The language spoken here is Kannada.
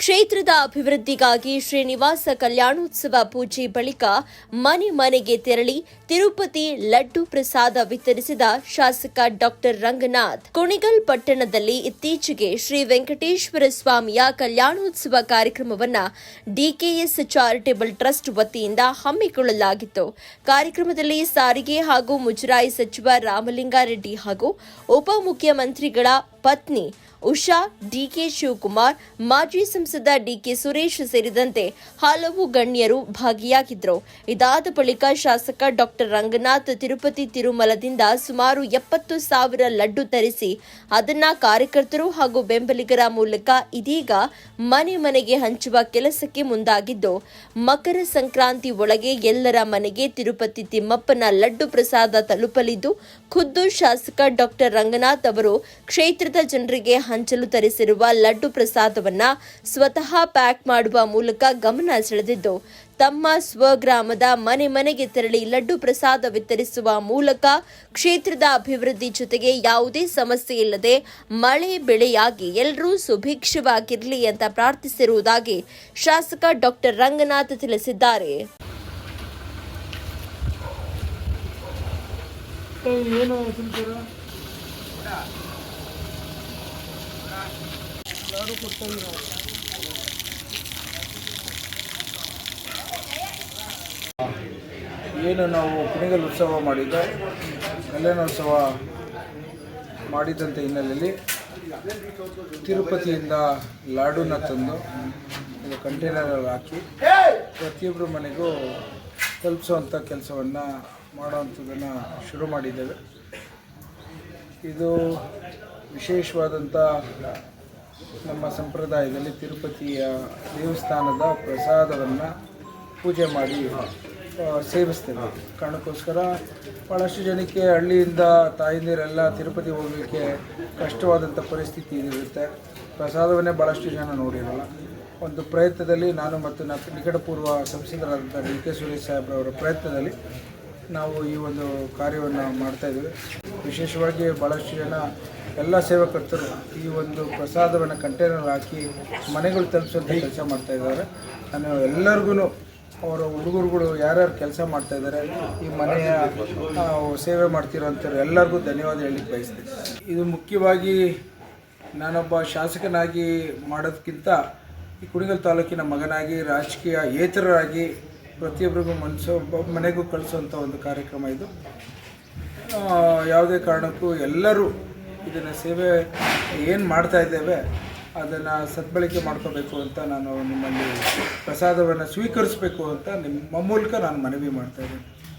ಕ್ಷೇತ್ರದ ಅಭಿವೃದ್ಧಿಗಾಗಿ ಶ್ರೀನಿವಾಸ ಕಲ್ಯಾಣೋತ್ಸವ ಪೂಜೆ ಬಳಿಕ ಮನೆ ಮನೆಗೆ ತೆರಳಿ ತಿರುಪತಿ ಲಡ್ಡು ಪ್ರಸಾದ ವಿತರಿಸಿದ ಶಾಸಕ ಡಾಕ್ಟರ್ ರಂಗನಾಥ್. ಕುಣಿಗಲ್ ಪಟ್ಟಣದಲ್ಲಿ ಇತ್ತೀಚೆಗೆ ಶ್ರೀ ವೆಂಕಟೇಶ್ವರ ಸ್ವಾಮಿಯ ಕಲ್ಯಾಣೋತ್ಸವ ಕಾರ್ಯಕ್ರಮವನ್ನು ಡಿಕೆಎಸ್ ಚಾರಿಟೇಬಲ್ ಟ್ರಸ್ಟ್ ವತಿಯಿಂದ ಹಮ್ಮಿಕೊಳ್ಳಲಾಗಿತ್ತು. ಕಾರ್ಯಕ್ರಮದಲ್ಲಿ ಸಾರಿಗೆ ಹಾಗೂ ಮುಜರಾಯಿ ಸಚಿವ ರಾಮಲಿಂಗಾರೆಡ್ಡಿ ಹಾಗೂ ಉಪಮುಖ್ಯಮಂತ್ರಿಗಳ ಪತ್ನಿ ಉಷಾ, ಡಿಕೆ ಶಿವಕುಮಾರ್, ಮಾಜಿ ಸಂಸದ ಡಿಕೆ ಸುರೇಶ್ ಸೇರಿದಂತೆ ಹಲವು ಗಣ್ಯರು ಭಾಗಿಯಾಗಿದ್ದರು. ಇದಾದ ಬಳಿಕ ಶಾಸಕ ಡಾಕ್ಟರ್ ರಂಗನಾಥ್ ತಿರುಪತಿ ತಿರುಮಲದಿಂದ ಸುಮಾರು 70,000 ಲಡ್ಡು ತರಿಸಿ ಅದನ್ನ ಕಾರ್ಯಕರ್ತರು ಹಾಗೂ ಬೆಂಬಲಿಗರ ಮೂಲಕ ಇದೀಗ ಮನೆ ಮನೆಗೆ ಹಂಚುವ ಕೆಲಸಕ್ಕೆ ಮುಂದಾಗಿದ್ದು, ಮಕರ ಸಂಕ್ರಾಂತಿ ಒಳಗೆ ಎಲ್ಲರ ಮನೆಗೆ ತಿರುಪತಿ ತಿಮ್ಮಪ್ಪನ ಲಡ್ಡು ಪ್ರಸಾದ ತಲುಪಲಿದ್ದು, ಖುದ್ದು ಶಾಸಕ ಡಾಕ್ಟರ್ ರಂಗನಾಥ್ ಅವರು ಕ್ಷೇತ್ರದ ಜನರಿಗೆ ಹಂಚಲು ತರಿಸಿರುವ ಲಡ್ಡು ಪ್ರಸಾದವನ್ನ ಸ್ವತಃ ಪ್ಯಾಕ್ ಮಾಡುವ ಮೂಲಕ ಗಮನ ಸೆಳೆದಿದ್ದು, ತಮ್ಮ ಸ್ವಗ್ರಾಮದ ಮನೆ ಮನೆಗೆ ತೆರಳಿ ಲಡ್ಡು ಪ್ರಸಾದ ವಿತರಿಸುವ ಮೂಲಕ ಕ್ಷೇತ್ರದ ಅಭಿವೃದ್ಧಿ ಜೊತೆಗೆ ಯಾವುದೇ ಸಮಸ್ಯೆ ಇಲ್ಲದೆ ಮಳೆ ಬೆಳೆಯಾಗಿ ಎಲ್ಲರೂ ಸುಭಿಕ್ಷವಾಗಿರಲಿ ಅಂತ ಪ್ರಾರ್ಥಿಸಿರುವುದಾಗಿ ಶಾಸಕ ಡಾಕ್ಟರ್ ರಂಗನಾಥ್ ತಿಳಿಸಿದ್ದಾರೆ. ಏನು ನಾವು ಕುಣಿಗಲ್ ಉತ್ಸವ ಮಾಡಿದ್ದ ಕಲ್ಯಾಣೋತ್ಸವ ಮಾಡಿದಂಥ ಹಿನ್ನೆಲೆಯಲ್ಲಿ ತಿರುಪತಿಯಿಂದ ಲಾಡೂನ ತಂದು ಇದು ಕಂಟೈನರಲ್ಲಿ ಹಾಕಿ ಪ್ರತಿಯೊಬ್ಬರ ಮನೆಗೂ ತಲುಪಿಸುವಂಥ ಕೆಲಸವನ್ನು ಮಾಡುವಂಥದ್ದನ್ನು ಶುರು ಮಾಡಿದ್ದೇವೆ. ಇದು ವಿಶೇಷವಾದಂಥ ನಮ್ಮ ಸಂಪ್ರದಾಯದಲ್ಲಿ ತಿರುಪತಿಯ ದೇವಸ್ಥಾನದ ಪ್ರಸಾದವನ್ನು ಪೂಜೆ ಮಾಡಿ ಸೇವಿಸ್ತೇವೆ. ಕಾರಣಕ್ಕೋಸ್ಕರ ಭಾಳಷ್ಟು ಜನಕ್ಕೆ ಹಳ್ಳಿಯಿಂದ ತಾಯಂದಿರೆಲ್ಲ ತಿರುಪತಿ ಹೋಗಲಿಕ್ಕೆ ಕಷ್ಟವಾದಂಥ ಪರಿಸ್ಥಿತಿ ಇರುತ್ತೆ. ಪ್ರಸಾದವನ್ನೇ ಭಾಳಷ್ಟು ಜನ ನೋಡಿರಲ್ಲ. ಒಂದು ಪ್ರಯತ್ನದಲ್ಲಿ ನಾನು ಮತ್ತು ನಿಕಟಪೂರ್ವ ಸಂಸದರಾದಂಥ ಡಿ ಕೆ ಸುರೇಶ್ ಸಾಹೇಬ್ರವರ ಪ್ರಯತ್ನದಲ್ಲಿ ನಾವು ಈ ಒಂದು ಕಾರ್ಯವನ್ನು ಮಾಡ್ತಾಯಿದ್ದೇವೆ. ವಿಶೇಷವಾಗಿ ಭಾಳಷ್ಟು ಜನ ಎಲ್ಲ ಸೇವಕರ್ತರು ಈ ಒಂದು ಪ್ರಸಾದವನ್ನು ಕಂಟೈನರ್ ಹಾಕಿ ಮನೆಗಳು ತಲುಪಿಸುವಂಥ ಕೆಲಸ ಮಾಡ್ತಾಯಿದ್ದಾರೆ. ನಾನು ಎಲ್ಲರಿಗೂ ಅವರ ಹುಡುಗರುಗಳು ಯಾರ್ಯಾರು ಕೆಲಸ ಮಾಡ್ತಾಯಿದ್ದಾರೆ, ಈ ಮನೆಯ ಸೇವೆ ಮಾಡ್ತಿರೋಂಥವ್ರು ಎಲ್ಲರಿಗೂ ಧನ್ಯವಾದ ಹೇಳಲಿಕ್ಕೆ ಬಯಸ್ತೀನಿ. ಇದು ಮುಖ್ಯವಾಗಿ ನಾನೊಬ್ಬ ಶಾಸಕನಾಗಿ ಮಾಡೋದಕ್ಕಿಂತ ಈ ಕುಣಿಗಲ್ ತಾಲೂಕಿನ ಮಗನಾಗಿ ರಾಜಕೀಯೇತರರಾಗಿ ಪ್ರತಿಯೊಬ್ಬರಿಗೂ ಮನೆಗೂ ಕಳಿಸುವಂಥ ಒಂದು ಕಾರ್ಯಕ್ರಮ ಇದು. ಯಾವುದೇ ಕಾರಣಕ್ಕೂ ಎಲ್ಲರೂ ಇದನ್ನು ಸೇವೆ ಏನು ಮಾಡ್ತಾ ಇದ್ದೇವೆ ಅದನ್ನು ಸದ್ಬಳಕೆ ಮಾಡ್ಕೋಬೇಕು ಅಂತ ನಾನು ನಿಮ್ಮಲ್ಲಿ ಪ್ರಸಾದವನ್ನು ಸ್ವೀಕರಿಸಬೇಕು ಅಂತ ನಿಮ್ಮ ಮೂಲಕ ನಾನು ಮನವಿ ಮಾಡ್ತಾಯಿದ್ದೀನಿ.